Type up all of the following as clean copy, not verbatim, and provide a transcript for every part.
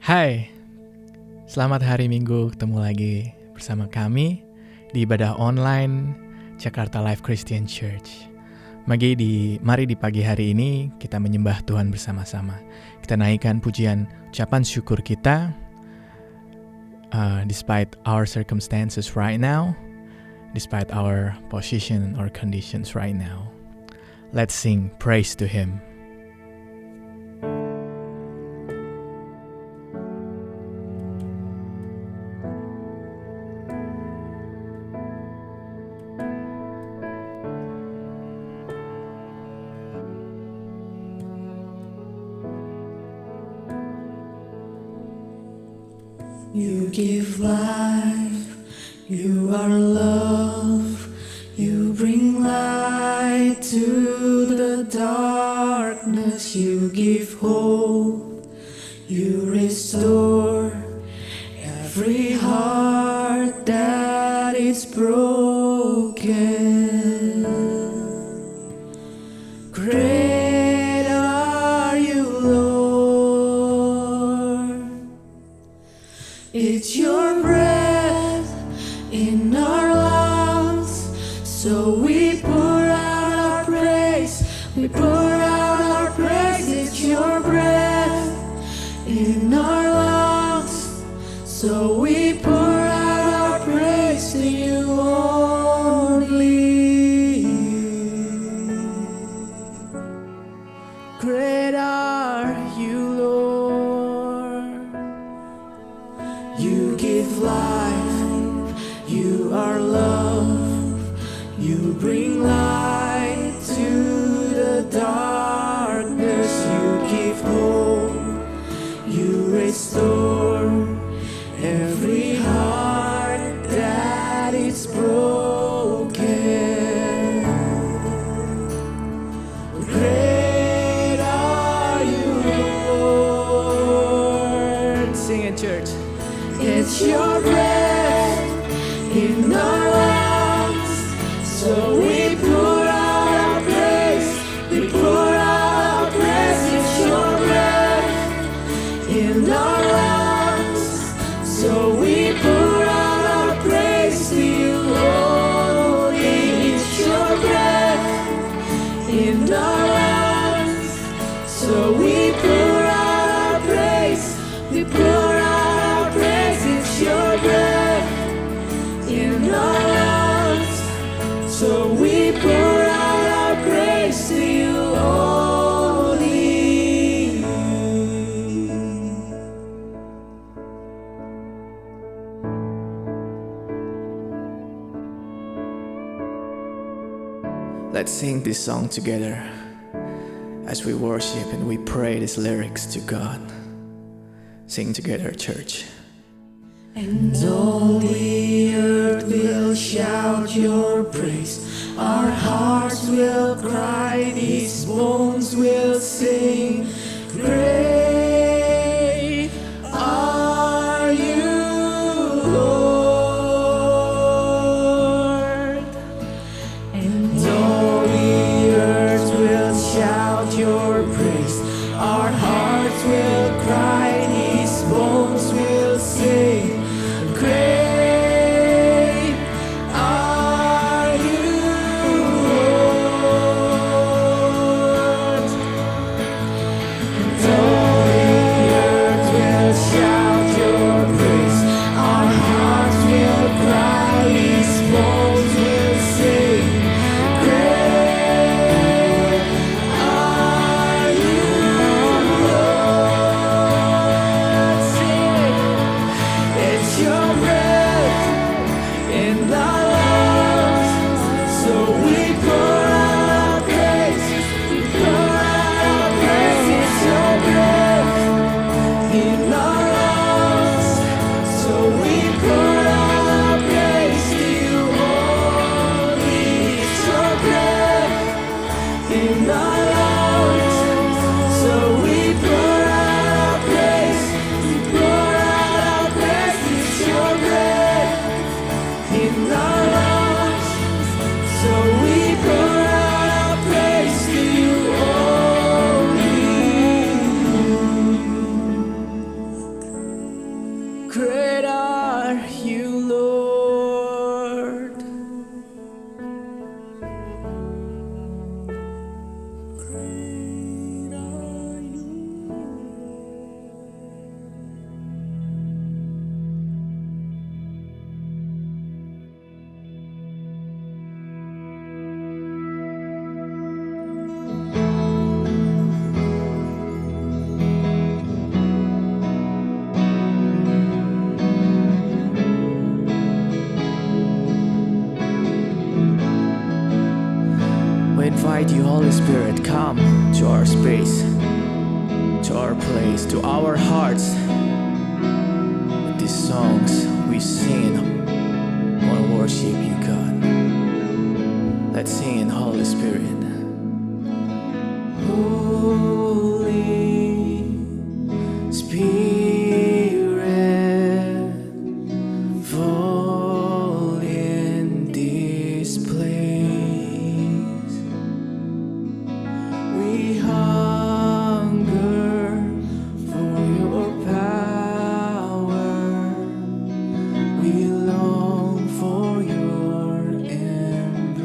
Hai, selamat hari Minggu ketemu lagi bersama kami di ibadah online Jakarta Life Christian Church. Mari di pagi hari ini kita menyembah Tuhan bersama-sama. Kita naikkan pujian ucapan syukur kita despite our circumstances right now, despite our position or conditions right now. Let's sing praise to Him. You give life, you are love, you bring light to the darkness, you give hope, you restore every heart that is broken. Great are you, Lord. It's your breath in our lungs, so we pour out our praise, we pour out our praise. It's your breath in our lungs, so we pour out our praise to you only. Great are you, Lord. You give life, you are love, you bring light to the darkness, you give hope, you restore every heart that is broken. Great are you, Lord. Sing it, church. It's your breath in our lungs, so we pour out our praise, we pour out our praise. It's your breath in our lungs, so we pour out our praise to you only. It's your breath in our lungs, so we pour out our praise, we pour out our praise. It's your breath in our lungs, so we pour out our praise to you only. Let's sing this song together as we worship and we pray these lyrics to God. Sing together, church. And all the earth will shout your praise. Our hearts will cry, these bones will sing. Great are you, Lord. And all the earth will shout your praise. Our hearts will cry, these bones will sing. Great are you, Lord. And all Great are you, Lord. Great are you. We invite you, Holy Spirit, come to our space, to our place, to our hearts. With these songs we sing, we'll worship you, God. Let's sing in Holy Spirit. Holy Spirit, fall in this place. We hunger for your power. We long for your embrace.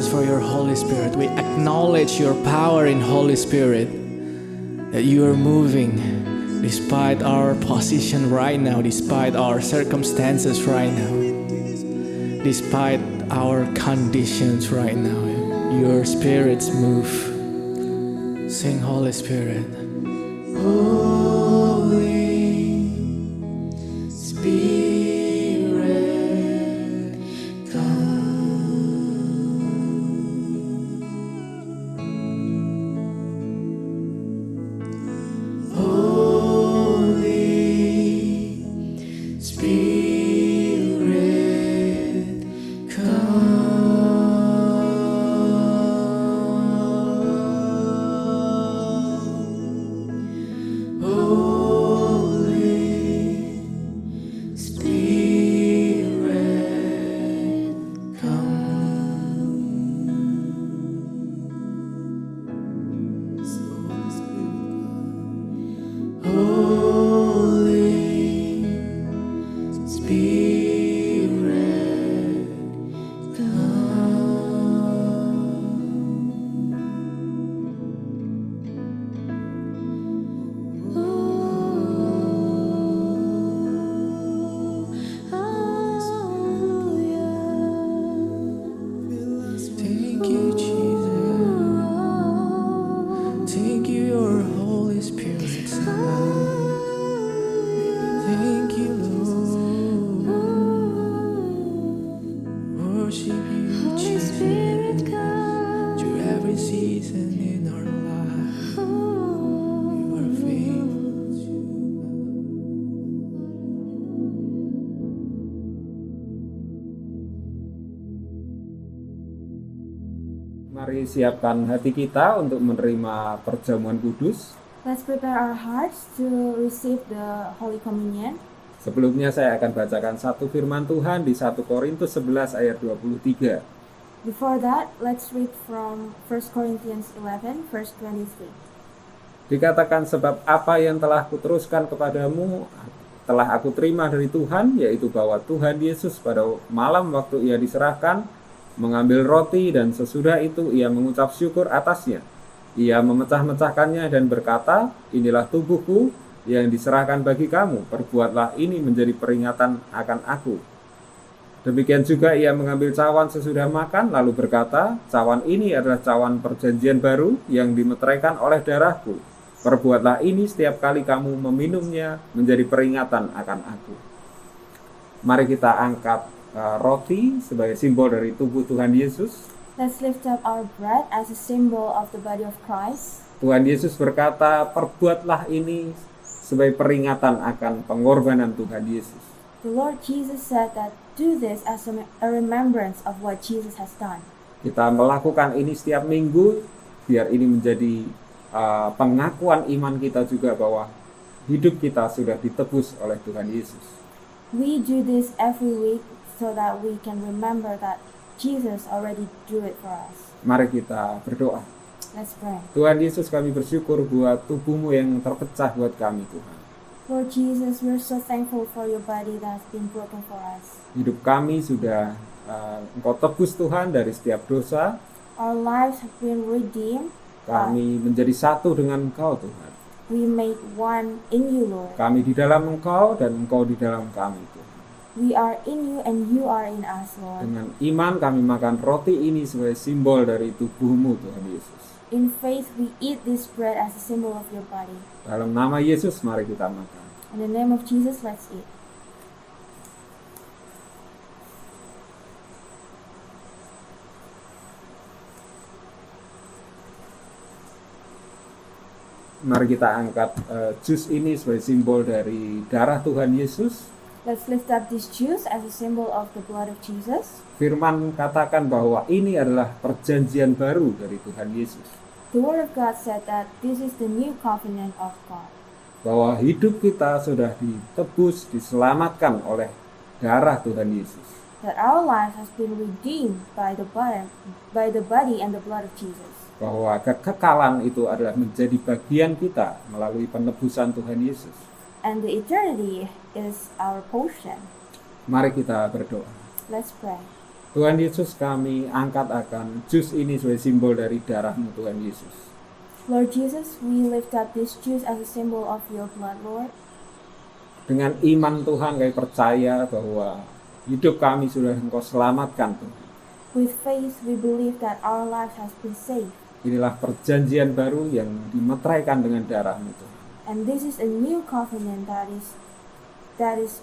ask for your Holy Spirit. We acknowledge your power in Holy Spirit, that you are moving despite our position right now, despite our circumstances right now, despite our conditions right now. Your spirits move. Sing, Holy Spirit. Holy Spirit, come. Holy Spirit, come. Mari siapkan hati kita untuk menerima perjamuan kudus. Let's prepare our hearts to receive the Holy Communion. Sebelumnya saya akan bacakan satu firman Tuhan di 1 Korintus 11 ayat 23. Before that, let's read from 1 Corinthians 11, verse 23. Dikatakan, sebab apa yang telah kuteruskan kepadamu telah aku terima dari Tuhan, yaitu bahwa Tuhan Yesus pada malam waktu ia diserahkan mengambil roti, dan sesudah itu ia mengucap syukur atasnya. Ia memecah-mecahkannya dan berkata, inilah tubuhku yang diserahkan bagi kamu, perbuatlah ini menjadi peringatan akan aku. Demikian juga ia mengambil cawan sesudah makan, lalu berkata, cawan ini adalah cawan perjanjian baru yang dimeteraikan oleh darahku. Perbuatlah ini setiap kali kamu meminumnya menjadi peringatan akan aku. Mari kita angkat roti sebagai simbol dari tubuh Tuhan Yesus. Let's lift up our bread as a symbol of the body of Christ. Tuhan Yesus berkata, perbuatlah ini sebagai peringatan akan pengorbanan Tuhan Yesus. The Lord Jesus said that do this as a remembrance of what Jesus has done. Kita melakukan ini setiap minggu, biar ini menjadi pengakuan iman kita juga bahwa hidup kita sudah ditebus oleh Tuhan Yesus. We do this every week so that we can remember that Jesus already do it for us. Mari kita berdoa. Let's pray. Tuhan Yesus, kami bersyukur buat tubuh-Mu yang terpecah buat kami, Tuhan. Lord Jesus, we're so thankful for your body that has been broken for us. Hidup kami sudah Engkau tebus, Tuhan, dari setiap dosa. Our lives have been redeemed. Kami menjadi satu dengan Engkau, Tuhan. We made one in you, Lord. Kami di dalam Engkau dan Engkau di dalam kami, Tuhan. We are in you and you are in us, Lord. Dengan iman kami makan roti ini sebagai simbol dari tubuh-Mu, Tuhan Yesus. In faith we eat this bread as a symbol of your body. Dalam nama Yesus mari kita makan. In the name of Jesus, let's eat. Mari kita angkat jus ini sebagai simbol dari darah Tuhan Yesus. Let's lift up this juice as a symbol of the blood of Jesus. Firman katakan bahwa ini adalah perjanjian baru dari Tuhan Yesus. The word of God said that this is the new covenant of God. Bahwa hidup kita sudah ditebus, diselamatkan oleh darah Tuhan Yesus. That our life has been redeemed by the body and the blood of Jesus. Bahwa kekekalan itu adalah menjadi bagian kita melalui penebusan Tuhan Yesus. And the eternity is our portion. Mari kita berdoa. Let's pray. Tuhan Yesus, kami angkat akan jus ini sebagai simbol dari darah-Mu Tuhan Yesus. Lord Jesus, we lift up this juice as a symbol of your blood, Lord. Dengan iman Tuhan, kami percaya bahwa hidup kami sudah Engkau selamatkan Tuhan. With faith, we believe that our life has been saved. Inilah perjanjian baru yang dimeteraikan dengan darah-Mu Tuhan. And this is a new covenant that is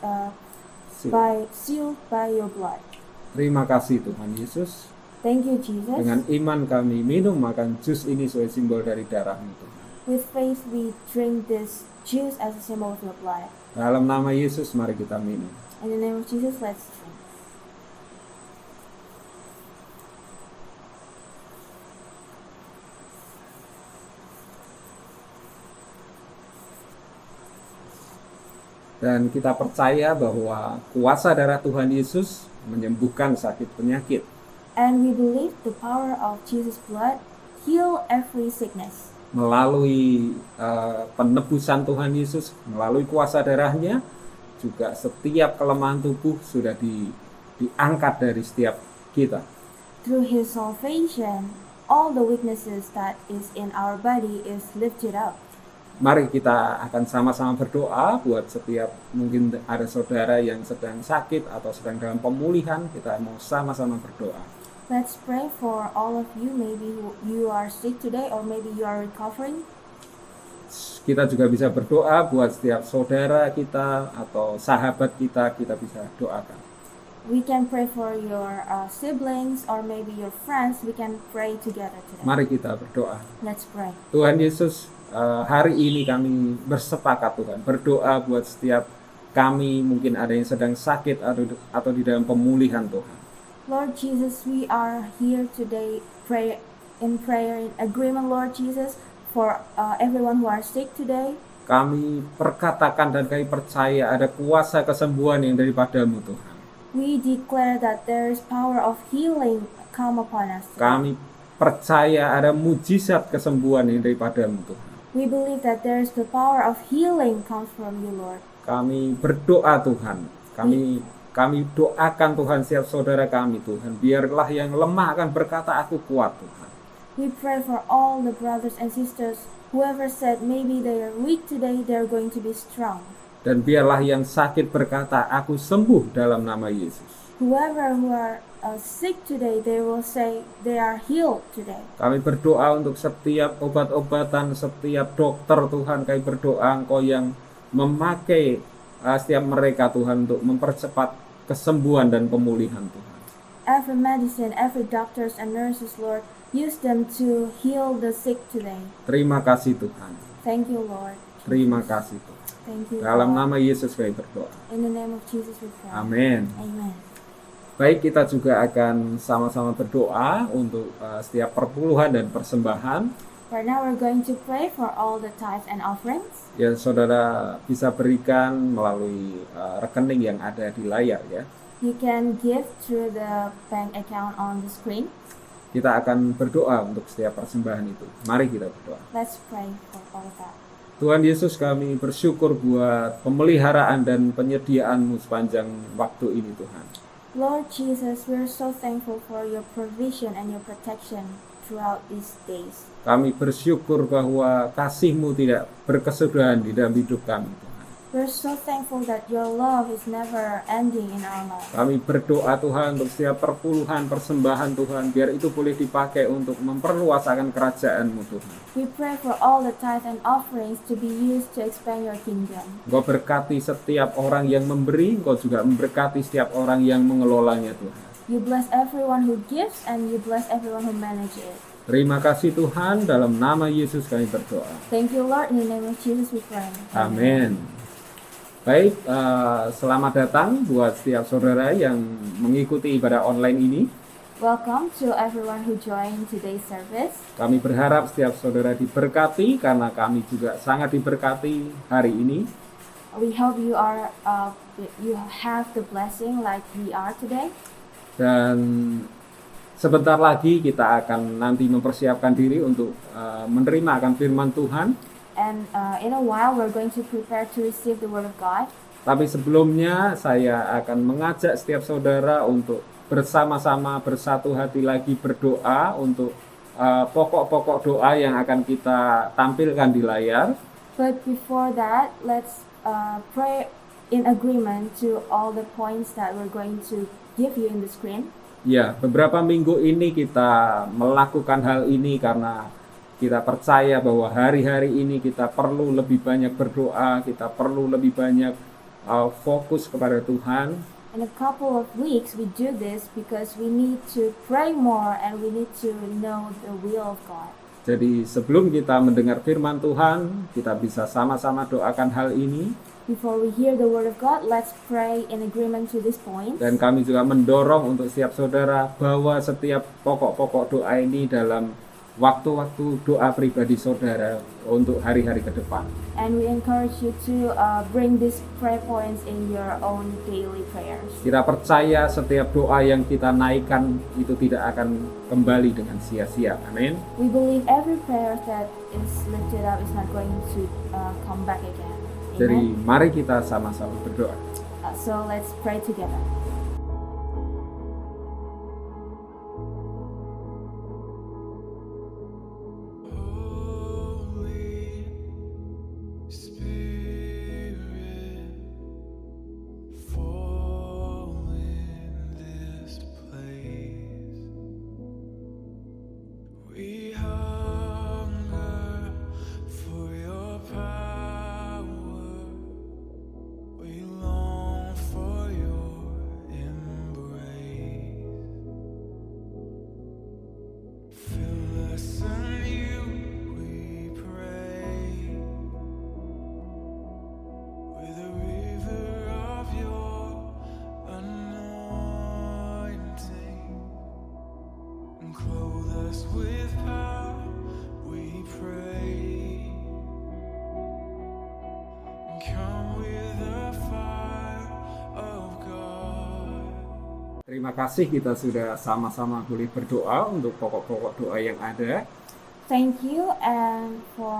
sealed by your blood. Terima kasih Tuhan Yesus. Thank you, Jesus. Dengan iman kami minum makan jus ini sebagai simbol dari darah-Mu Tuhan. With faith, we drink this juice as a symbol of your blood. Dalam nama Yesus, mari kita minum. In the name of Jesus, let's drink. Dan kita percaya bahwa kuasa darah Tuhan Yesus menyembuhkan sakit penyakit. And we believe the power of Jesus' blood heal every sickness. Melalui penebusan Tuhan Yesus, melalui kuasa darahnya, juga setiap kelemahan tubuh sudah diangkat dari setiap kita. Through His salvation, all the weaknesses that is in our body is lifted up. Mari kita akan sama-sama berdoa buat setiap mungkin ada saudara yang sedang sakit atau sedang dalam pemulihan, kita mau sama-sama berdoa. Let's pray for all of you. Maybe you are sick today or maybe you are recovering. Kita juga bisa berdoa buat setiap saudara kita atau sahabat kita bisa doakan. We can pray for your siblings or maybe your friends. We can pray together today. Mari kita berdoa. Let's pray. Tuhan Yesus, hari ini kami bersepakat Tuhan, berdoa buat setiap kami mungkin ada yang sedang sakit atau di dalam pemulihan Tuhan. Lord Jesus, we are here today in agreement, Lord Jesus, for everyone who are sick today. Kami perkatakan dan kami percaya ada kuasa kesembuhan yang daripada-Mu Tuhan. We declare that there is power of healing come upon us today. Kami percaya ada mujizat kesembuhan yang daripada-Mu Tuhan. We believe that there is the power of healing comes from you, Lord. Kami berdoa Tuhan, kami doakan Tuhan setiap saudara kami Tuhan, biarlah yang lemah akan berkata aku kuat Tuhan. We pray for all the brothers and sisters, whoever said maybe they are weak today, they're going to be strong. Dan biarlah yang sakit berkata aku sembuh dalam nama Yesus. Whoever who are sick today, they will say they are healed today. Kami berdoa untuk setiap obat-obatan, setiap dokter Tuhan, kami berdoa Engkau yang memakai setiap mereka Tuhan untuk mempercepat kesembuhan dan pemulihan Tuhan. Every medicine, every doctors and nurses, Lord, use them to heal the sick today. Terima kasih Tuhan. Thank you, Lord. Terima kasih Tuhan. Thank you, Dalam Lord. nama Yesus kami berdoa. In the name of Jesus we pray. Amin. Amen. Baik, kita juga akan sama-sama berdoa untuk setiap perpuluhan dan persembahan. Right now we're going to pray for all the tithes and offerings. Ya, saudara bisa berikan melalui rekening yang ada di layar ya. You can give through the bank account on the screen. Kita akan berdoa untuk setiap persembahan itu. Mari kita berdoa. Let's pray for all that. Tuhan Yesus, kami bersyukur buat pemeliharaan dan penyediaan-Mu sepanjang waktu ini Tuhan. Lord Jesus, we're so thankful for your provision and your protection throughout these days. Kami bersyukur bahwa kasih-Mu tidak berkesudahan di dalam hidup kami Tuhan. We're so thankful that your love is never ending in our lives. Kami berdoa Tuhan untuk setiap perpuluhan, persembahan Tuhan, biar itu boleh dipakai untuk memperluas akan kerajaan-Mu Tuhan. We pray for all the tithes and offerings to be used to expand your kingdom. Engkau berkati setiap orang yang memberi, Engkau juga memberkati setiap orang yang mengelolanya Tuhan. You bless everyone who gives and you bless everyone who manages it. Terima kasih Tuhan, dalam nama Yesus kami berdoa. Thank you, Lord. In the name of Jesus we pray. Amin. Baik, selamat datang buat setiap saudara yang mengikuti ibadah online ini. Welcome to everyone who joined today's service. Kami berharap setiap saudara diberkati karena kami juga sangat diberkati hari ini. We hope you have the blessing like we are today. Dan sebentar lagi kita akan nanti mempersiapkan diri untuk menerima akan firman Tuhan. And in a while we're going to prepare to receive the word of God. Tapi sebelumnya saya akan mengajak setiap saudara untuk bersama-sama bersatu hati lagi berdoa untuk pokok-pokok doa yang akan kita tampilkan di layar. But before that, let's pray in agreement to all the points that we're going to give you in the screen. Ya, beberapa minggu ini kita melakukan hal ini karena kita percaya bahwa hari-hari ini kita perlu lebih banyak berdoa, kita perlu lebih banyak fokus kepada Tuhan. In a couple of weeks, we do this because we need to pray more and we need to know the will of God. Jadi sebelum kita mendengar firman Tuhan, kita bisa sama-sama doakan hal ini. Before we hear the word of God, let's pray in agreement to this point. Dan kami juga mendorong untuk setiap saudara bahwa setiap pokok-pokok doa ini dalam waktu-waktu doa pribadi saudara untuk hari-hari ke depan. And we encourage you to bring these prayer points in your own daily prayers. Kita percaya setiap doa yang kita naikkan itu tidak akan kembali dengan sia-sia. Amin. We believe every prayer that is lifted up is not going to come back again. Jadi Amen. mari kita sama-sama berdoa. So let's pray together. Terima kasih kita sudah sama-sama boleh berdoa untuk pokok-pokok doa yang ada. Thank you and for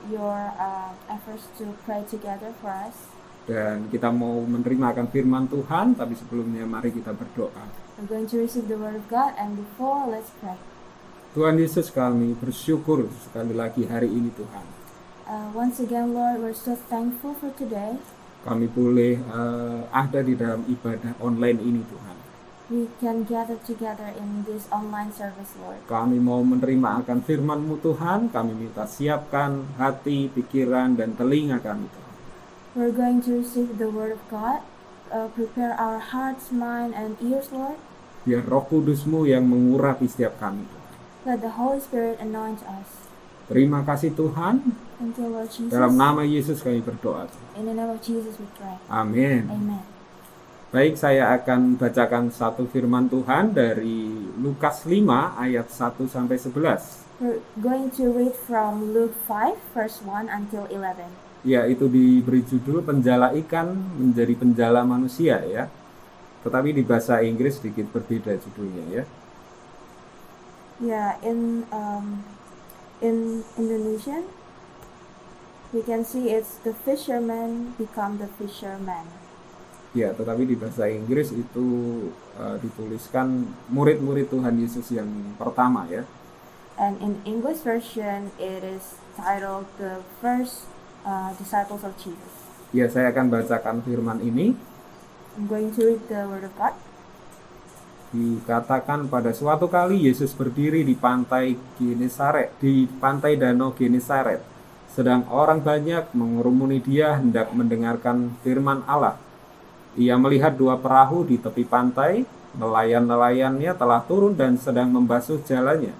your efforts to pray together for us. Dan kita mau menerima akan firman Tuhan, tapi sebelumnya mari kita berdoa. We're going to receive the word of God and before let's pray. Tuhan Yesus, kami bersyukur sekali lagi hari ini Tuhan. Once again, Lord, we're so thankful for today. Kami boleh ada di dalam ibadah online ini Tuhan. We can gather together in this online service, Lord. Kami mau menerima akan firman-Mu Tuhan, kami minta siapkan hati, pikiran, dan telinga kami Tuhan. We're going to receive the word of God. Prepare our hearts, mind, and ears, Lord. Biar Roh Kudus-Mu yang mengurapi setiap kami Tuhan. Let the Holy Spirit anoint us. Terima kasih Tuhan. Thank you, Lord Jesus. Dalam nama Yesus kami berdoa. In the name of Jesus we pray. Amin. Amen. Baik, saya akan bacakan satu firman Tuhan dari Lukas 5 ayat 1 sampai 11. We're going to read from Luke 5, verse 1 until 11. Ya, itu diberi judul Penjala Ikan Menjadi Penjala Manusia ya. Tetapi di bahasa Inggris sedikit berbeda judulnya ya. Yeah, in Indonesian, we can see it's the fisherman become the fisherman. Ya, tetapi di bahasa Inggris itu dituliskan murid-murid Tuhan Yesus yang pertama ya. And in English version, it is titled the first disciples of Jesus. Ya, saya akan bacakan firman ini. I'm going to read the word of God. Dikatakan pada suatu kali Yesus berdiri di pantai Genesaret, di pantai danau Genesaret. Sedang orang banyak mengerumuni dia hendak mendengarkan firman Allah. Ia melihat dua perahu di tepi pantai, nelayan-nelayannya telah turun dan sedang membasuh jalannya.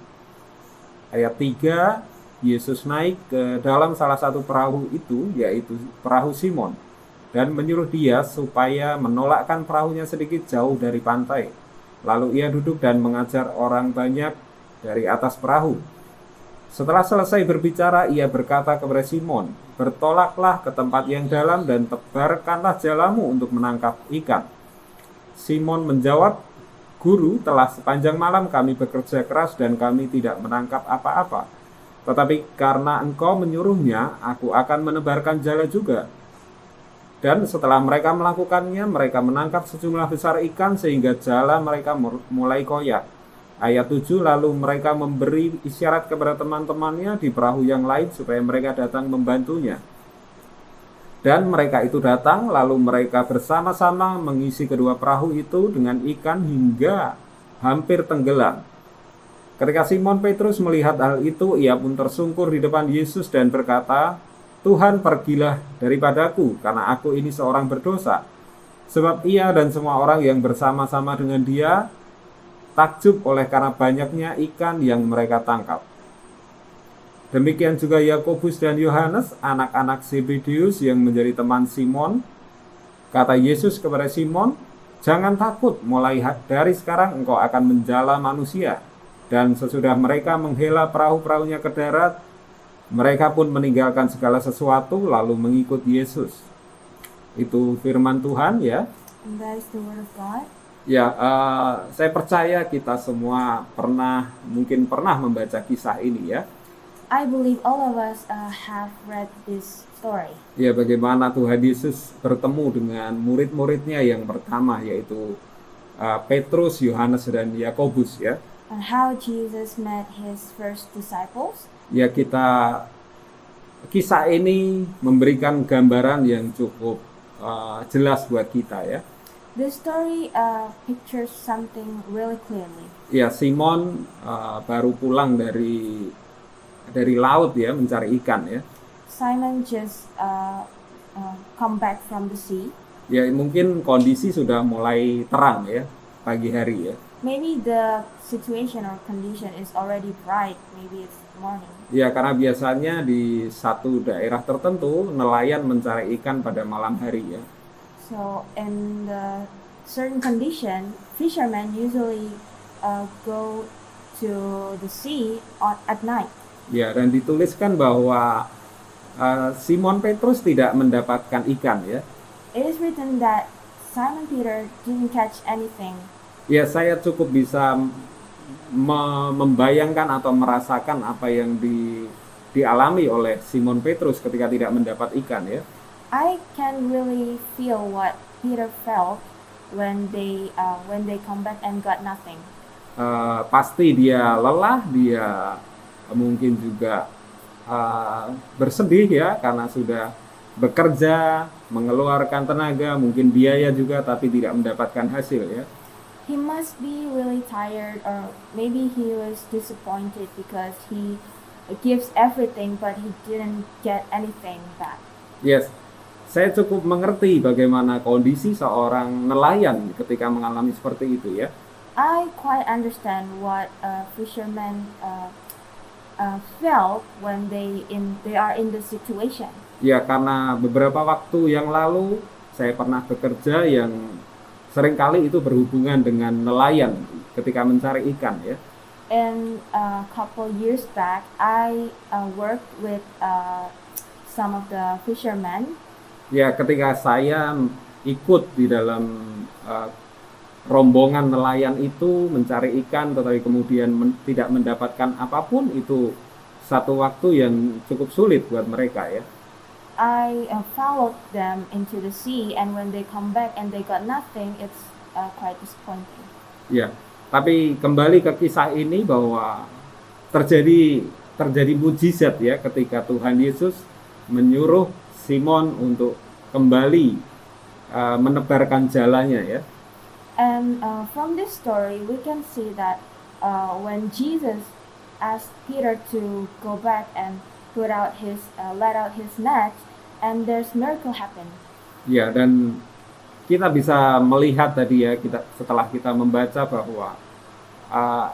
Ayat 3, Yesus naik ke dalam salah satu perahu itu, yaitu perahu Simon, dan menyuruh dia supaya menolakkan perahunya sedikit jauh dari pantai. Lalu ia duduk dan mengajar orang banyak dari atas perahu. Setelah selesai berbicara, ia berkata kepada Simon, "Bertolaklah ke tempat yang dalam dan tebarkanlah jalamu untuk menangkap ikan." Simon menjawab, "Guru, telah sepanjang malam kami bekerja keras dan kami tidak menangkap apa-apa. Tetapi karena engkau menyuruhnya, aku akan menebarkan jala juga." Dan setelah mereka melakukannya, mereka menangkap sejumlah besar ikan sehingga jala mereka mulai koyak. Ayat 7, lalu mereka memberi isyarat kepada teman-temannya di perahu yang lain supaya mereka datang membantunya. Dan mereka itu datang, lalu mereka bersama-sama mengisi kedua perahu itu dengan ikan hingga hampir tenggelam. Ketika Simon Petrus melihat hal itu, ia pun tersungkur di depan Yesus dan berkata, "Tuhan, pergilah daripadaku, karena aku ini seorang berdosa." Sebab ia dan semua orang yang bersama-sama dengan dia takjub oleh karena banyaknya ikan yang mereka tangkap. Demikian juga Yakobus dan Yohanes, anak-anak Zebedeus yang menjadi teman Simon. Kata Yesus kepada Simon, "Jangan takut, mulai dari sekarang engkau akan menjala manusia." Dan sesudah mereka menghela perahu-perahunya ke darat, mereka pun meninggalkan segala sesuatu lalu mengikut Yesus. Itu firman Tuhan ya. And that is the word of God. Ya, saya percaya kita semua mungkin pernah membaca kisah ini ya. I believe all of us have read this story. Ya, bagaimana Tuhan Yesus bertemu dengan murid-muridnya yang pertama, yaitu Petrus, Yohanes, dan Yakobus ya. And how Jesus met his first disciples. Ya, kisah ini memberikan gambaran yang cukup jelas buat kita ya. This story pictures something really clearly. Ya, Simon baru pulang dari laut ya, mencari ikan ya. Simon just come back from the sea. Ya, mungkin kondisi sudah mulai terang ya, pagi hari ya. Maybe the situation or condition is already bright. Maybe it's morning. Ya, karena biasanya di satu daerah tertentu nelayan mencari ikan pada malam hari ya. So in the certain condition, fishermen usually go to the sea at night. Ya, dan dituliskan bahwa Simon Petrus tidak mendapatkan ikan ya. It is written that Simon Peter didn't catch anything. Ya, saya cukup bisa membayangkan atau merasakan apa yang dialami oleh Simon Petrus ketika tidak mendapat ikan ya. I can really feel what Peter felt when they come back and got nothing. Pasti dia lelah, dia mungkin juga bersedih ya, karena sudah bekerja, mengeluarkan tenaga, mungkin biaya juga, tapi tidak mendapatkan hasil ya. He must be really tired, or maybe he was disappointed because he gives everything but he didn't get anything back. Yes, saya cukup mengerti bagaimana kondisi seorang nelayan ketika mengalami seperti itu ya. I quite understand what fishermen felt when they are in the situation. Ya, karena beberapa waktu yang lalu saya pernah bekerja yang seringkali itu berhubungan dengan nelayan ketika mencari ikan ya. And a couple years back, I worked with some of the fishermen. Ya, ketika saya ikut di dalam rombongan nelayan itu mencari ikan, tetapi kemudian tidak mendapatkan apapun, itu satu waktu yang cukup sulit buat mereka ya. I followed them into the sea, and when they come back and they got nothing, it's quite disappointing. Ya, tapi kembali ke kisah ini bahwa terjadi mujizat ya ketika Tuhan Yesus menyuruh Simon untuk kembali menebarkan jalannya ya. And from this story, we can see that when Jesus asked Peter to go back and let out his net, and there's miracle happen. Ya, dan kita bisa melihat tadi ya, setelah kita membaca bahwa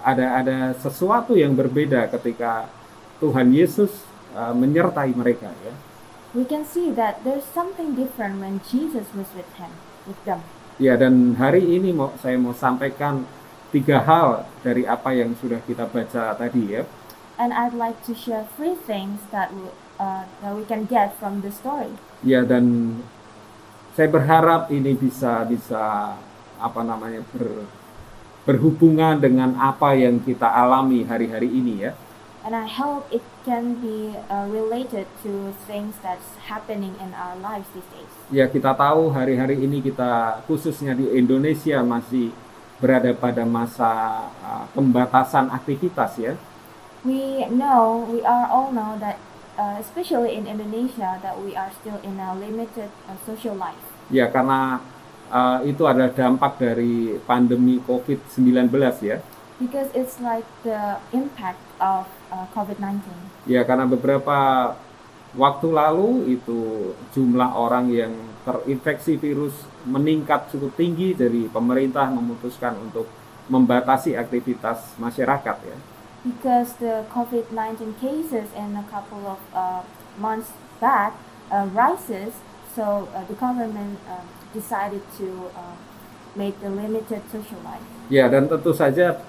ada sesuatu yang berbeda ketika Tuhan Yesus menyertai mereka ya. We can see that there's something different when Jesus was with them. Ya, dan hari ini saya mau sampaikan 3 hal dari apa yang sudah kita baca tadi ya. And I'd like to share 3 things that we can get from the story. Ya, dan saya berharap ini bisa berhubungan dengan apa yang kita alami hari-hari ini ya. And I hope it can be related to things that's happening in our lives these days. Ya, kita tahu hari-hari ini kita khususnya di Indonesia masih berada pada masa pembatasan aktivitas ya. We all know that, especially in Indonesia, that we are still in a limited social life. Ya, karena itu adalah dampak dari pandemi COVID-19 ya. Because it's like the impact of COVID-19. Ya, karena beberapa waktu lalu itu jumlah orang yang terinfeksi virus meningkat cukup tinggi, dari pemerintah memutuskan untuk membatasi aktivitas masyarakat ya. Because the COVID-19 cases in a couple of months back rises, so the government decided to make the limited social life. Ya, dan tentu saja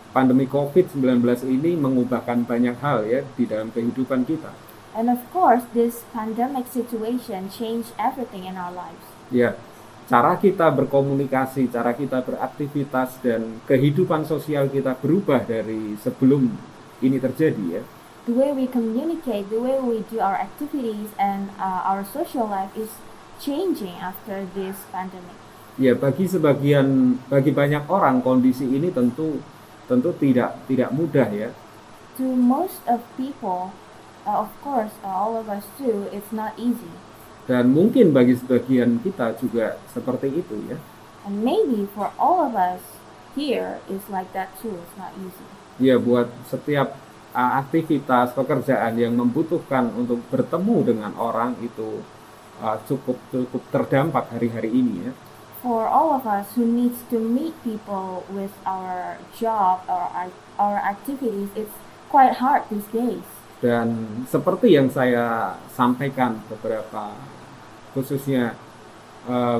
pandemi COVID-19 ini mengubahkan banyak hal ya di dalam kehidupan kita. And of course, this pandemic situation changed everything in our lives. Ya, cara kita berkomunikasi, cara kita beraktivitas, dan kehidupan sosial kita berubah dari sebelum ini terjadi ya. The way we communicate, the way we do our activities, and our social life is changing after this pandemic. Ya, bagi banyak orang kondisi ini tentu tidak mudah ya. To most of people, of course, all of us too, it's not easy. Dan mungkin bagi sebagian kita juga seperti itu ya. And maybe for all of us here, it's like that too. It's not easy. Ya, buat setiap aktivitas pekerjaan yang membutuhkan untuk bertemu dengan orang itu cukup terdampak hari-hari ini ya. For all of us who needs to meet people with our job or our activities, it's quite hard these days. Dan seperti yang saya sampaikan khususnya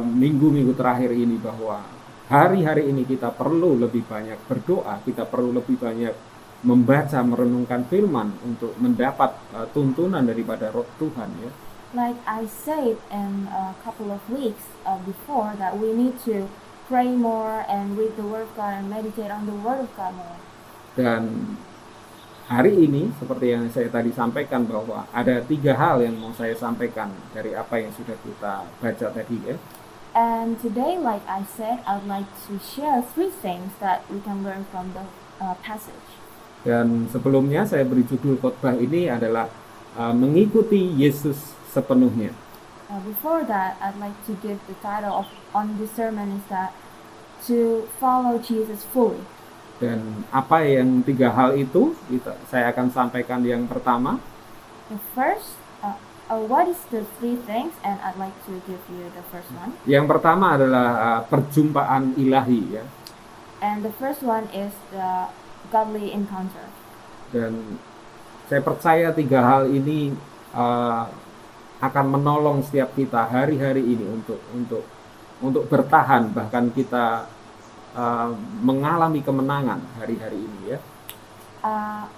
minggu-minggu terakhir ini, bahwa hari-hari ini kita perlu lebih banyak berdoa, kita perlu lebih banyak membaca, merenungkan firman untuk mendapat tuntunan daripada Roh Tuhan ya. Like I said in a couple of weeks before, that we need to pray more and read the Word of God and meditate on the Word of God more. Dan hari ini seperti yang saya tadi sampaikan, bahwa ada 3 hal yang mau saya sampaikan dari apa yang sudah kita baca tadi ya. And today, like I said, I'd like to share 3 things that we can learn from the passage. Dan sebelumnya saya beri judul khotbah ini adalah mengikuti Yesus sepenuhnya. Before that, I'd like to give the title on this sermon is that to follow Jesus fully. Dan apa yang 3 hal itu saya akan sampaikan. Yang pertama, The first, what is the 3 things? And I'd like to give you the first one. Yang pertama adalah perjumpaan ilahi ya. And the first one is the godly encounter. Dan saya percaya 3 hal ini akan menolong setiap kita hari-hari ini untuk bertahan, bahkan kita mengalami kemenangan hari-hari ini ya.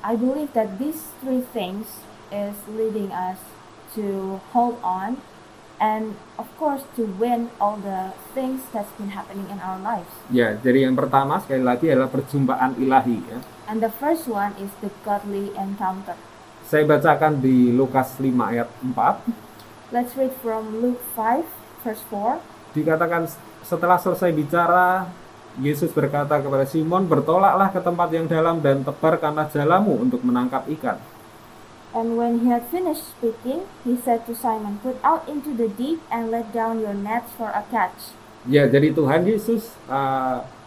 I believe that these 3 things is leading us to hold on, and of course to win all the things that's been happening in our lives. Ya, jadi yang pertama sekali lagi adalah perjumpaan ilahi ya. And the first one is the godly encounter. Saya bacakan di Lukas 5 ayat 4. Let's read from Luke 5 verse 4. Dikatakan, setelah selesai bicara, Yesus berkata kepada Simon, "Bertolaklah ke tempat yang dalam dan tebarkanlah jalamu untuk menangkap ikan." And when he had finished speaking, he said to Simon, "Put out into the deep and let down your nets for a catch." Ya, jadi Tuhan Yesus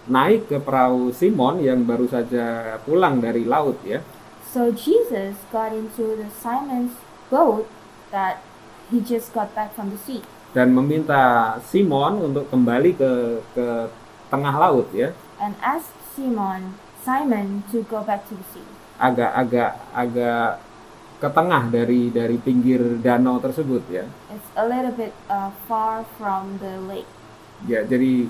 naik ke perahu Simon yang baru saja pulang dari laut ya. So Jesus got into the Simon's boat that he just got back from the sea. Dan meminta Simon untuk kembali ke tengah laut ya. And asked Simon to go back to the sea. Agak ke tengah dari pinggir danau tersebut ya. It's a little bit far from the lake. Ya, jadi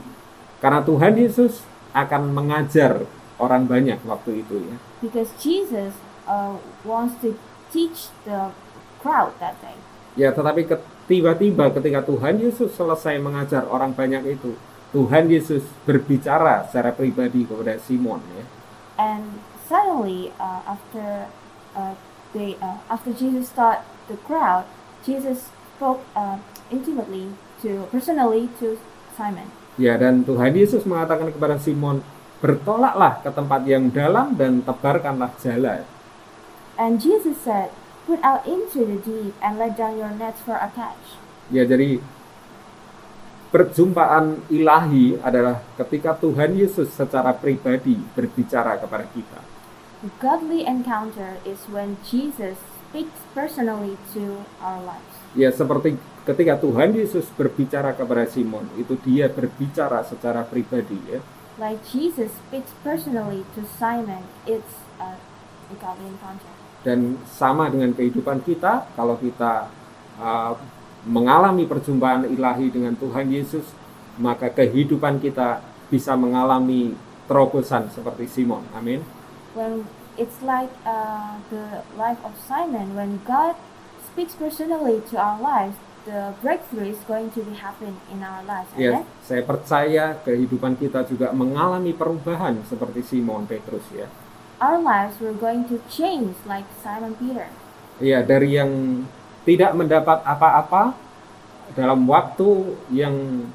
karena Tuhan Yesus akan mengajar orang banyak waktu itu ya. Because Jesus wants to teach the crowd that day. Ya, tetapi tiba-tiba ketika Tuhan Yesus selesai mengajar orang banyak itu, Tuhan Yesus berbicara secara pribadi kepada Simon ya. And suddenly, after Jesus taught the crowd, Jesus spoke personally to Simon. Ya, dan Tuhan Yesus mengatakan kepada Simon, bertolaklah ke tempat yang dalam dan tebarkanlah jala. And Jesus said, "Put out into the deep and let down your nets for a catch." Ya, jadi perjumpaan ilahi adalah ketika Tuhan Yesus secara pribadi berbicara kepada kita. The godly encounter is when Jesus speaks personally to our lives. Ya, seperti ketika Tuhan Yesus berbicara kepada Simon, itu dia berbicara secara pribadi, ya. Like Jesus speaks personally to Simon, it's a godly encounter. Dan sama dengan kehidupan kita, kalau kita mengalami perjumpaan ilahi dengan Tuhan Yesus, maka kehidupan kita bisa mengalami terobosan seperti Simon. Amin. When it's like the life of Simon, when God speaks personally to our lives, the breakthrough is going to be happen in our lives. Ya, Amen? saya percaya kehidupan kita juga mengalami perubahan seperti Simon Petrus, ya. Our lives were going to change like Simon Peter. Ya, dari yang tidak mendapat apa-apa dalam waktu yang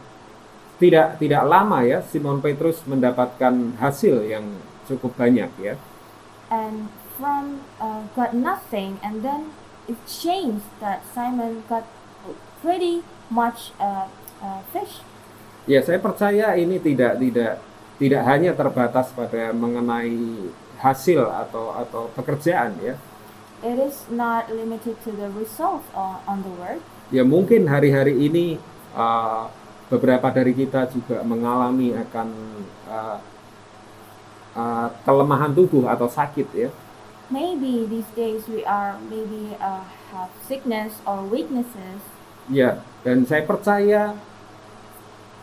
tidak lama, ya, Simon Petrus mendapatkan hasil yang cukup banyak, ya. And from got nothing, and then it changed that Simon got pretty much fish. Ya, saya percaya ini tidak hanya terbatas pada mengenai hasil atau pekerjaan, ya. It is not limited to the result on the work. Ya, mungkin hari-hari ini beberapa dari kita juga mengalami akan kelemahan tubuh atau sakit, ya. Maybe these days we are have sickness or weaknesses. Ya, dan saya percaya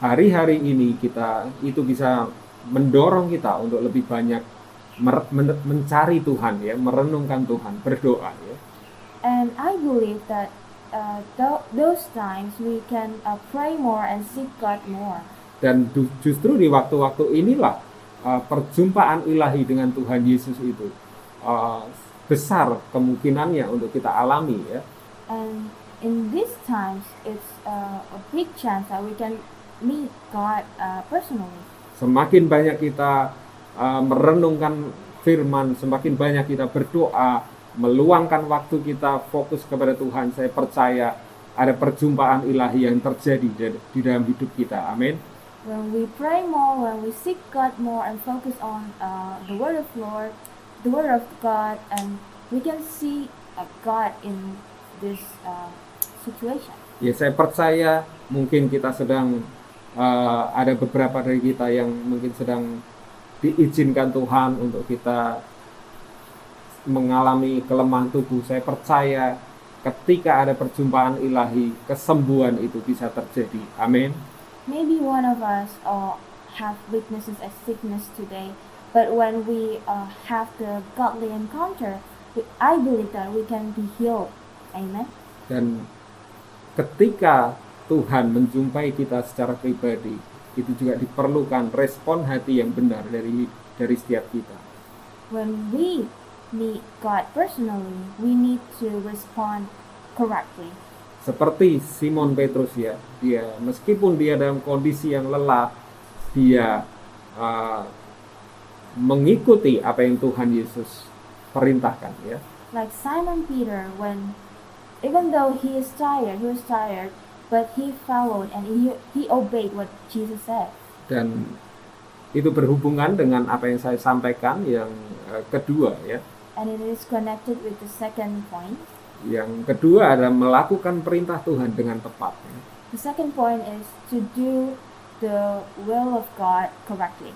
hari-hari ini kita itu bisa mendorong kita untuk lebih banyak mencari Tuhan, ya, merenungkan Tuhan, berdoa, ya. And I believe that those times we can pray more and seek God more. Dan justru di waktu-waktu inilah perjumpaan ilahi dengan Tuhan Yesus itu besar kemungkinannya untuk kita alami, ya. And in these times, it's a big chance that we can meet God personally. Semakin banyak kita merenungkan firman, semakin banyak kita berdoa, meluangkan waktu kita fokus kepada Tuhan, saya percaya ada perjumpaan ilahi yang terjadi di dalam hidup kita. Amin. When we pray more, when we seek God more and focus on the Word of God, and we can see God in this situation. Ya, saya percaya mungkin kita sedang ada beberapa dari kita yang mungkin sedang diizinkan Tuhan untuk kita mengalami kelemahan tubuh. Saya percaya ketika ada perjumpaan ilahi, kesembuhan itu bisa terjadi. Amin. Maybe one of us have weaknesses and sickness today, but when we have the godly encounter, I believe that we can be healed. Amen. Dan ketika Tuhan menjumpai kita secara pribadi, itu juga diperlukan respon hati yang benar dari setiap kita. When we meet God personally, we need to respond correctly. Seperti Simon Petrus, ya, dia meskipun dia dalam kondisi yang lelah, dia mengikuti apa yang Tuhan Yesus perintahkan, ya. Like Simon Peter, even though he was tired, but he followed and he obeyed what Jesus said. Dan itu berhubungan dengan apa yang saya sampaikan yang kedua, ya. And it is connected with the second point. Yang kedua adalah melakukan perintah Tuhan dengan tepat, ya. The second point is to do the will of God correctly.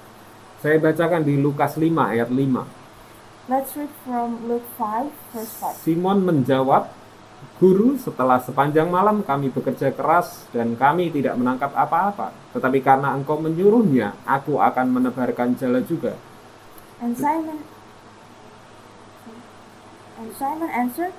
Saya bacakan di Lukas 5 ayat 5. Let's read from Luke 5 verse 5. Simon menjawab, "Guru, setelah sepanjang malam kami bekerja keras dan kami tidak menangkap apa-apa, tetapi karena Engkau menyuruhnya, aku akan menebarkan jala juga." And Simon answered,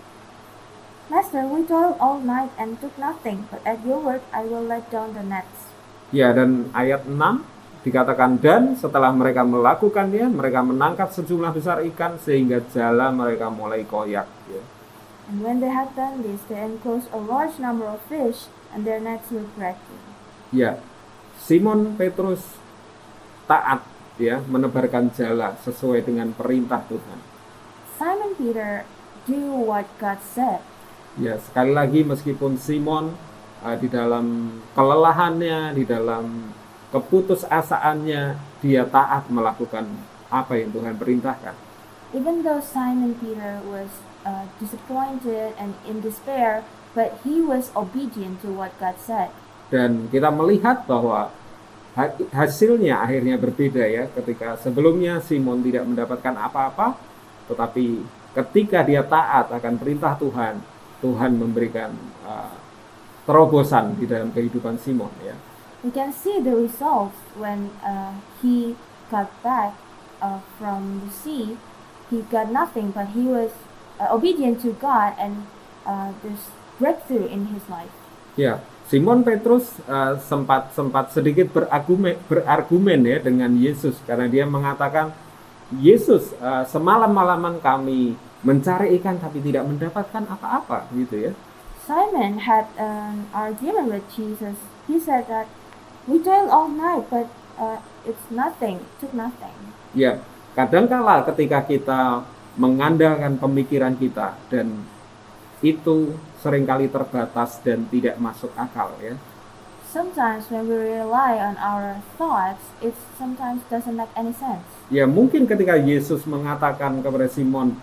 "Master, we toiled all night and took nothing, but at your word I will let down the nets." Ya, dan ayat 6, dikatakan dan setelah mereka melakukannya, mereka menangkap sejumlah besar ikan sehingga jala mereka mulai koyak. Ya. And when they had done this, they enclosed a large number of fish, and their nets were breaking. Ya, Simon Petrus taat ya menebarkan jala sesuai dengan perintah Tuhan. Simon Peter do what God said. Ya, sekali lagi meskipun Simon di dalam kelelahannya, di dalam keputusasaannya, dia taat melakukan apa yang Tuhan perintahkan. Even though Simon Peter was disappointed and in despair, but he was obedient to what God said. Dan kita melihat bahwa hasilnya akhirnya berbeda ya, ketika sebelumnya Simon tidak mendapatkan apa-apa, tetapi ketika dia taat akan perintah Tuhan, Tuhan memberikan terobosan di dalam kehidupan Simon ya. We can see the results when he got back from the sea. He got nothing, but he was obedient to God, and there's breakthrough in his life. Ya, Simon Petrus sempat sedikit berargumen ya dengan Yesus karena dia mengatakan, Yesus, semalam-malaman kami mencari ikan tapi tidak mendapatkan apa-apa gitu ya. Simon had an argument with Jesus. He said that we toiled all night, but it's nothing, took nothing. Ya, kadangkala ketika kita mengandalkan pemikiran kita dan itu seringkali terbatas dan tidak masuk akal ya. Sometimes when we rely on our thoughts, it sometimes doesn't make any sense. Ya, mungkin ketika Yesus mengatakan kepada Simon,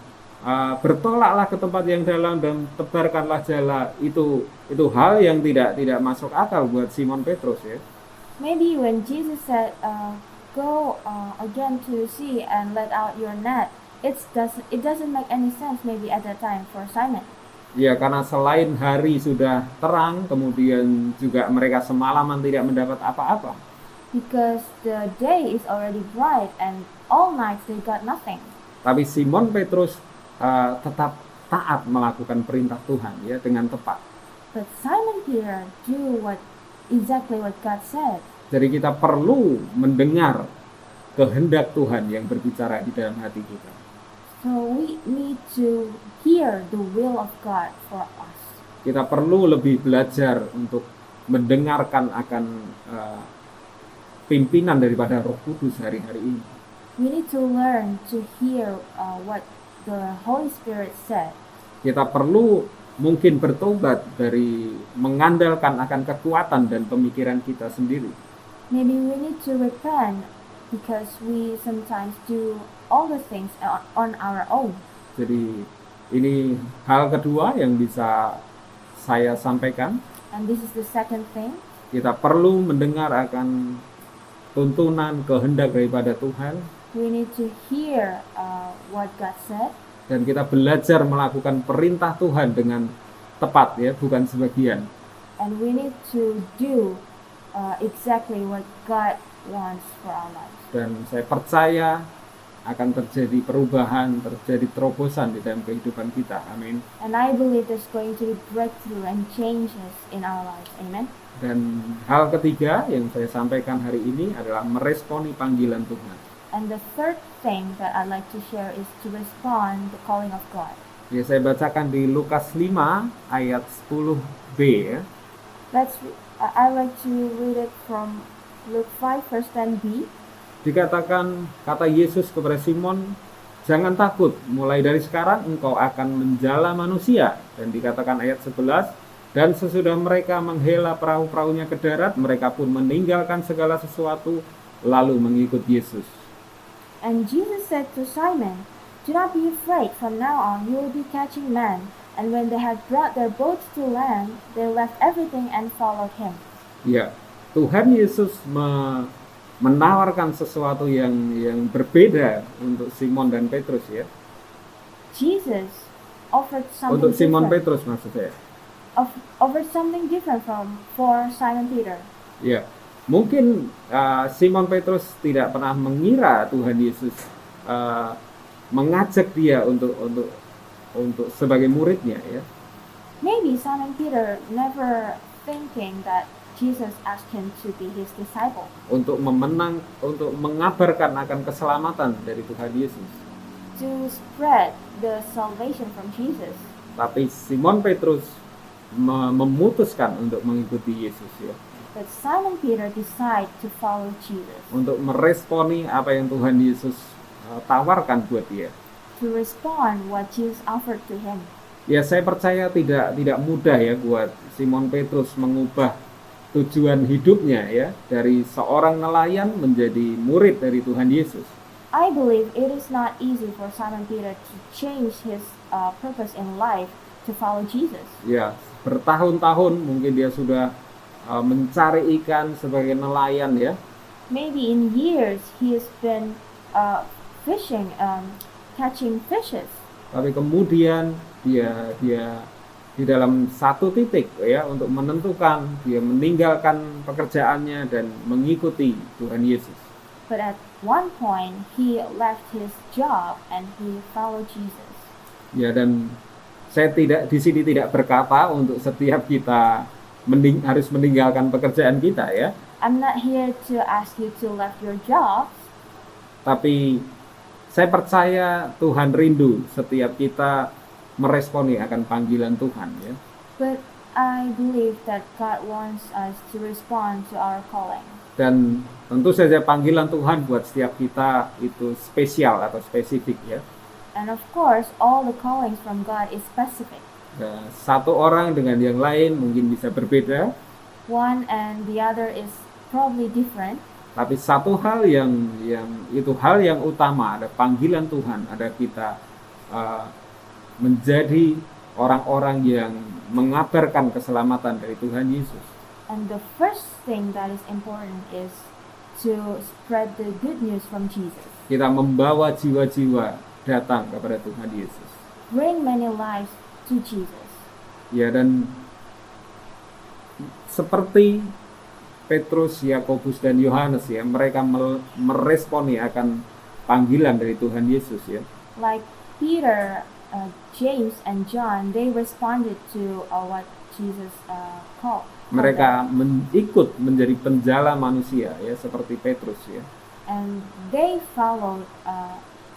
bertolaklah ke tempat yang dalam dan tebarkanlah jala, itu hal yang tidak masuk akal buat Simon Petrus ya. Maybe when Jesus said, go again to the sea and let out your net, it doesn't make any sense maybe at that time for Simon. Ya, karena selain hari sudah terang, kemudian juga mereka semalaman tidak mendapat apa-apa. Because the day is already bright and all night they got nothing. Tapi Simon Petrus tetap taat melakukan perintah Tuhan ya dengan tepat. But Simon Peter do exactly what God said. Jadi kita perlu mendengar kehendak Tuhan yang berbicara di dalam hati kita. So we need to hear the will of God for us. Kita perlu lebih belajar untuk mendengarkan akan pimpinan daripada Roh Kudus hari-hari ini. We need to learn to hear what the Holy Spirit said. Kita perlu mungkin bertobat dari mengandalkan akan kekuatan dan pemikiran kita sendiri. Maybe we need to repent because we sometimes do all the things on our own. Jadi ini hal kedua yang bisa saya sampaikan. And this is the second thing. Kita perlu mendengar akan tuntunan kehendak daripada Tuhan. We need to hear what God said. Dan kita belajar melakukan perintah Tuhan dengan tepat ya, bukan sebagian. And we need to do exactly what God wants for our lives. Dan saya percaya akan terjadi perubahan, terjadi terobosan di dalam kehidupan kita. Amin. And I believe there's going to be breakthrough and changes in our lives. Amen. Dan hal ketiga yang saya sampaikan hari ini adalah meresponi panggilan Tuhan. And the third thing that I'd like to share is to respond the calling of God. Ya, saya bacakan di Lukas 5 ayat 10b ya. I'd like to read it from Luke 5 verse 10b. Dikatakan, kata Yesus kepada Simon, jangan takut, mulai dari sekarang engkau akan menjala manusia. Dan dikatakan ayat 11, dan sesudah mereka menghela perahu-perahunya ke darat, mereka pun meninggalkan segala sesuatu, lalu mengikut Yesus. And Jesus said to Simon, do not be afraid, from now on you will be catching men. And when they had brought their boats to land, they left everything and followed him. Ya, Tuhan Yesus menawarkan sesuatu yang berbeda untuk Simon dan Petrus ya. Jesus offered something Untuk Simon different. Petrus maksud saya. Offered something different for Simon Peter. Ya, mungkin Simon Petrus tidak pernah mengira Tuhan Yesus mengajak dia untuk sebagai muridnya ya. Maybe Simon Peter never thinking that Jesus asked him to be his disciple, untuk mengabarkan akan keselamatan dari Tuhan Yesus. to spread the salvation from Jesus. Tapi Simon Petrus memutuskan untuk mengikuti Yesus ya, But Simon Peter decided to follow Jesus, untuk meresponi apa yang Tuhan Yesus tawarkan buat dia. to respond what Jesus offered to him. Ya, saya percaya tidak mudah ya buat Simon Petrus mengubah tujuan hidupnya ya, dari seorang nelayan menjadi murid dari Tuhan Yesus. I believe it is not easy for Simon Peter to change his purpose in life to follow Jesus. Ya, bertahun-tahun mungkin dia sudah mencari ikan sebagai nelayan ya. Maybe in years he has been fishing, catching fishes. Tapi kemudian dia di dalam satu titik ya, untuk menentukan dia meninggalkan pekerjaannya dan mengikuti Tuhan Yesus. But at one point he left his job and he followed Jesus. Ya, dan saya di sini tidak berkata untuk setiap kita harus meninggalkan pekerjaan kita ya. I'm not here to ask you to leave your job, Tapi saya percaya Tuhan rindu setiap kita meresponi akan panggilan Tuhan ya. but I believe that God wants us to respond to our calling. Dan tentu saja panggilan Tuhan buat setiap kita itu spesial atau spesifik ya. And of course, all the callings from God is specific. Nah, satu orang dengan yang lain mungkin bisa berbeda, One and the other is probably different. tapi satu hal yang hal yang utama, ada panggilan Tuhan, ada kita menjadi orang-orang yang mengabarkan keselamatan dari Tuhan Yesus. And the first thing that is important is to spread the good news from Jesus. Kita membawa jiwa-jiwa datang kepada Tuhan Yesus. Bring many lives to Jesus. Ya, dan seperti Petrus, Yakobus, dan Yohanes ya, mereka meresponi akan panggilan dari Tuhan Yesus ya. Like Peter, James, and John, they responded to what Jesus called. Mereka ikut menjadi penjala manusia ya, seperti Petrus ya. And they followed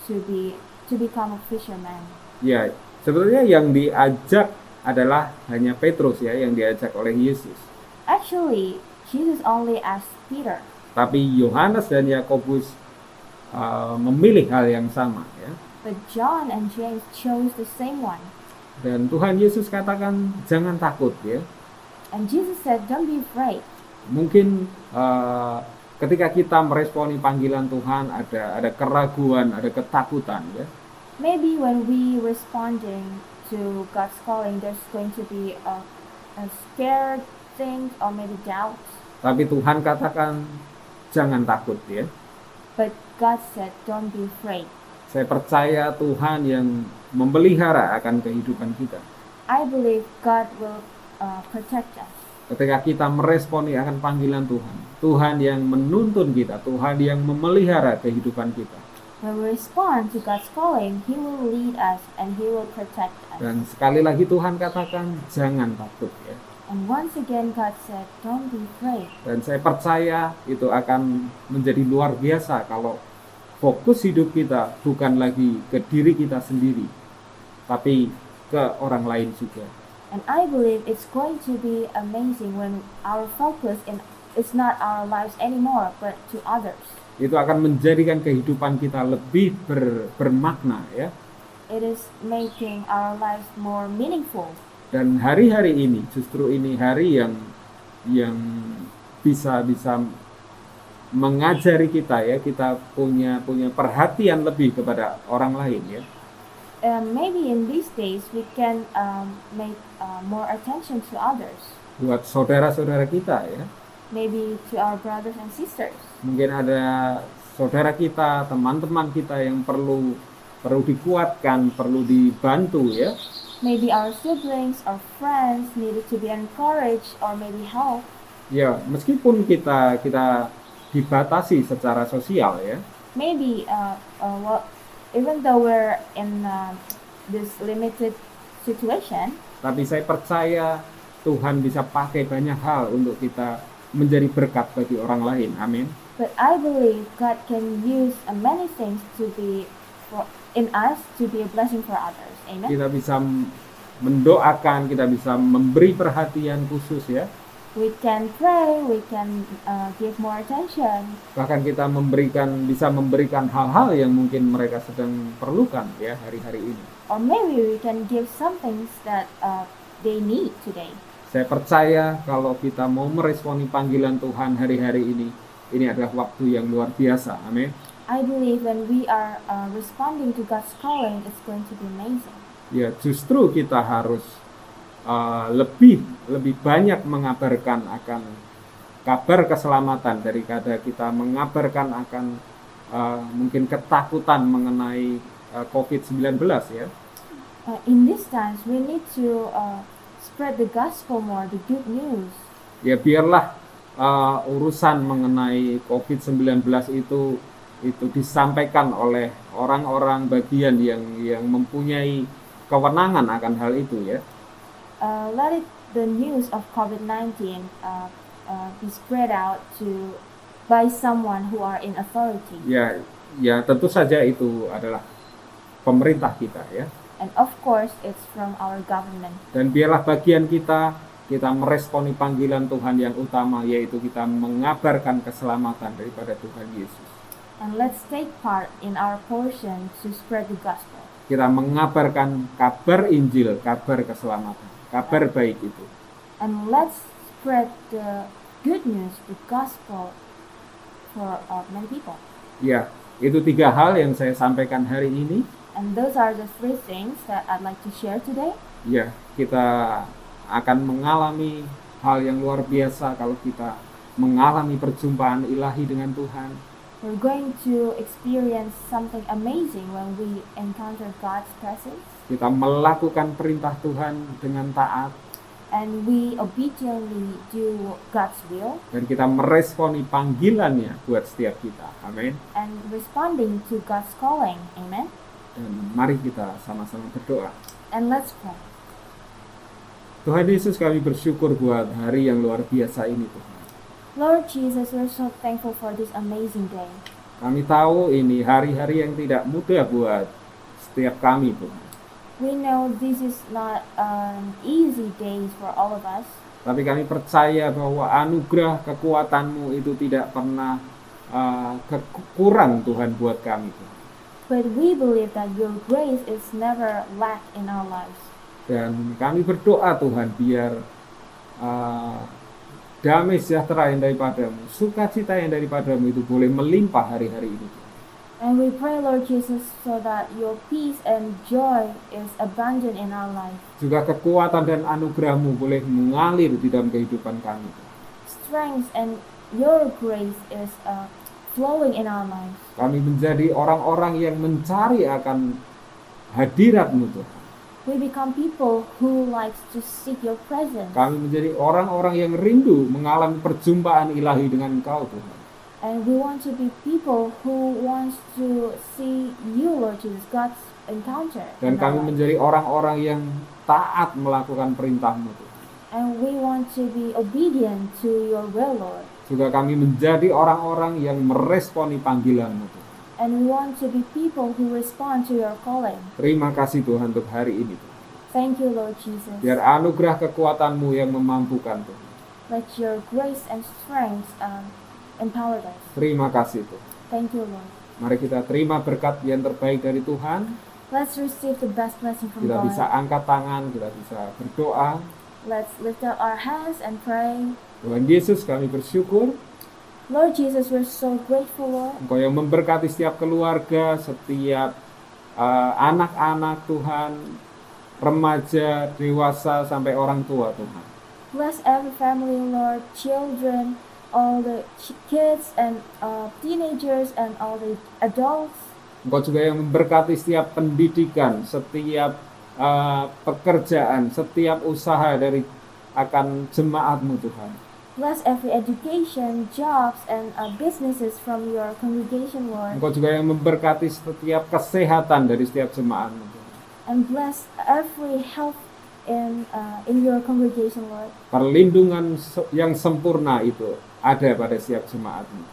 to become a fisherman. Ya, sebetulnya yang diajak adalah hanya Petrus ya, yang diajak oleh Yesus. Actually, Jesus only asked Peter, Tapi Yohanes dan Yakobus memilih hal yang sama ya. but John and James chose the same one. Dan Tuhan Yesus katakan jangan takut ya. And Jesus said, don't be afraid. Mungkin ketika kita meresponi panggilan Tuhan ada keraguan, ada ketakutan ya. Maybe when we responding to God's calling, there's going to be a scared thing or maybe doubt. Tapi Tuhan katakan jangan takut ya. But God said, don't be afraid. Saya percaya Tuhan yang memelihara akan kehidupan kita. I believe God will protect us. Ketika kita meresponi akan panggilan Tuhan, Tuhan yang menuntun kita, Tuhan yang memelihara kehidupan kita. When we respond to God's calling, He will lead us and He will protect us. Dan sekali lagi Tuhan katakan jangan takut ya. And once again God said, don't be afraid. Dan saya percaya itu akan menjadi luar biasa kalau fokus hidup kita bukan lagi ke diri kita sendiri, tapi ke orang lain juga. And I believe it's going to be amazing when our focus is not our lives anymore, but to others. Itu akan menjadikan kehidupan kita lebih bermakna ya. It is making our lives more meaningful. Dan hari-hari ini justru ini hari yang bisa mengajari kita ya, kita punya perhatian lebih kepada orang lain ya. Maybe in these days we can make more attention to others. Buat saudara-saudara kita ya. Maybe to our brothers and sisters. Mungkin ada saudara kita, teman-teman kita yang perlu dikuatkan, perlu dibantu ya. Maybe our siblings or friends needed to be encouraged or maybe help. Ya, meskipun kita dibatasi secara sosial ya. Maybe even though we're in this limited situation, Tapi saya percaya Tuhan bisa pakai banyak hal untuk kita menjadi berkat bagi orang lain. Amin. But I believe God can use many things in us to be a blessing for others. Amen. Kita bisa mendoakan, kita bisa memberi perhatian khusus ya. We can pray, we can give more attention. Bahkan kita bisa memberikan hal-hal yang mungkin mereka sedang perlukan ya hari-hari ini. Or maybe we can give some things that they need today. Saya percaya kalau kita mau meresponi panggilan Tuhan hari-hari ini adalah waktu yang luar biasa. Amin. I believe when we are responding to God's calling, it's going to be amazing. Ya, justru kita harus lebih banyak mengabarkan akan kabar keselamatan daripada kita mengabarkan akan mungkin ketakutan mengenai COVID-19 ya. In these times, we need to spread the gospel more, the good news. Ya, biarlah urusan mengenai COVID-19 itu disampaikan oleh orang-orang bagian yang mempunyai kewenangan akan hal itu ya. Let the news of COVID-19 be spread out by someone who are in authority. Ya tentu saja itu adalah pemerintah kita ya. And of course, it's from our government. Dan biarlah bagian kita meresponi panggilan Tuhan yang utama, yaitu kita mengabarkan keselamatan daripada Tuhan Yesus. And let's take part in our portion to spread the gospel. Kita mengabarkan kabar Injil, kabar keselamatan, kabar baik itu. And let's spread the good news, the gospel for many people. Ya, itu 3 hal yang saya sampaikan hari ini. And those are the 3 things that I'd like to share today. Ya, kita akan mengalami hal yang luar biasa kalau kita mengalami perjumpaan ilahi dengan Tuhan. We're going to experience something amazing when we encounter God's presence. Kita melakukan perintah Tuhan dengan taat. And we obediently do God's will. Dan kita meresponi panggilannya buat setiap kita. Amin. And responding to God's calling. Amen. Dan mari kita sama-sama berdoa. And let's pray. Tuhan Yesus, kami bersyukur buat hari yang luar biasa ini Tuhan. Lord Jesus, we're so thankful for this amazing day. Kami tahu ini hari-hari yang tidak mudah buat setiap kami Tuhan. We know this is not an easy days for all of us. Tapi kami percaya bahwa anugerah kekuatan-Mu itu tidak pernah kurang Tuhan buat kami Tuhan. But we believe that your grace is never lack in our lives. Dan kami berdoa Tuhan biar damai sejahtera yang daripadamu, sukacita yang daripadamu itu boleh melimpah hari-hari ini. And we pray, Lord Jesus, so that your peace and joy is abundant in our life. Juga kekuatan dan anugerah-Mu boleh mengalir di dalam kehidupan kami. Strength and your grace is flowing in our lives. Kami menjadi orang-orang yang mencari akan hadirat-Mu Tuhan. We become people who likes to seek your presence. Kami menjadi orang-orang yang rindu mengalami perjumpaan ilahi dengan Engkau Tuhan. And we want to be people who wants to see you, Lord Jesus, God's encounter. Dan kami menjadi orang-orang yang taat melakukan perintah-Mu Tuhan. And we want to be obedient to your will, Lord. Juga kami menjadi orang-orang yang meresponi panggilan-Mu Tuhan. And we want to be people who respond to your calling. Terima kasih Tuhan untuk hari ini Tuhan. Thank you, Lord Jesus. Biar anugerah kekuatan-Mu yang memampukan Tuhan. Let your grace and strength empower us. Terima kasih Tuhan. Thank you, Lord. Mari kita terima berkat yang terbaik dari Tuhan. Let's receive the best blessing from Kita God. bisa angkat tangan, kita bisa berdoa. Let's lift up our hands and pray. Tuhan Yesus, kami bersyukur Lord Jesus, we're so grateful, Lord. Engkau yang memberkati setiap keluarga, setiap anak-anak Tuhan, remaja, dewasa, sampai orang tua Tuhan. Bless every family, Lord, children, all the kids and teenagers and all the adults. Engkau juga yang memberkati setiap pendidikan, setiap pekerjaan, setiap usaha dari akan jemaat-Mu Tuhan. Bless every education, jobs, and businesses from your congregation, Lord. Engkau juga yang memberkati setiap kesehatan dari setiap jemaat-Mu Tuhan. And bless every health in your congregation, Lord. Perlindungan yang sempurna itu ada pada setiap jemaat-Mu.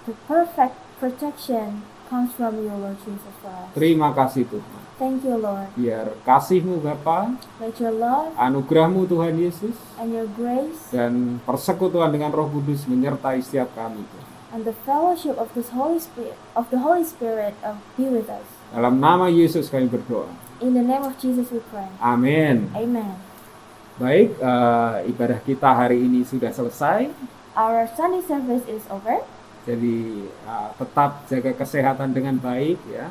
The perfect protection comes from you, Lord Jesus, for us. Terima kasih Tuhan. Thank you, Lord. Biar kasih-Mu Bapa, Let your love anugerah-Mu Tuhan Yesus, and your grace dan persekutuan dengan Roh Kudus menyertai setiap kami Tuhan. and the fellowship of the Holy Spirit be with us. Dalam nama Yesus kami berdoa. In the name of Jesus we pray. Amin. Amen. Baik, ibadah kita hari ini sudah selesai. Our Sunday service is over. Jadi tetap jaga kesehatan dengan baik ya.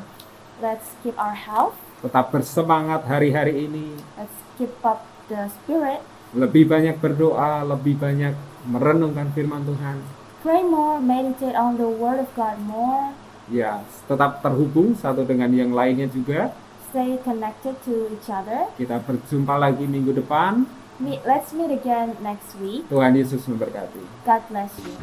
Let's keep our health. Tetap bersemangat hari-hari ini. Let's keep up the spirit. Lebih banyak berdoa, lebih banyak merenungkan firman Tuhan. Pray more, meditate on the Word of God more. Ya, tetap terhubung satu dengan yang lainnya juga. Stay connected to each other. Kita berjumpa lagi minggu depan. Let's meet again next week. Tuhan Yesus memberkati. God bless you.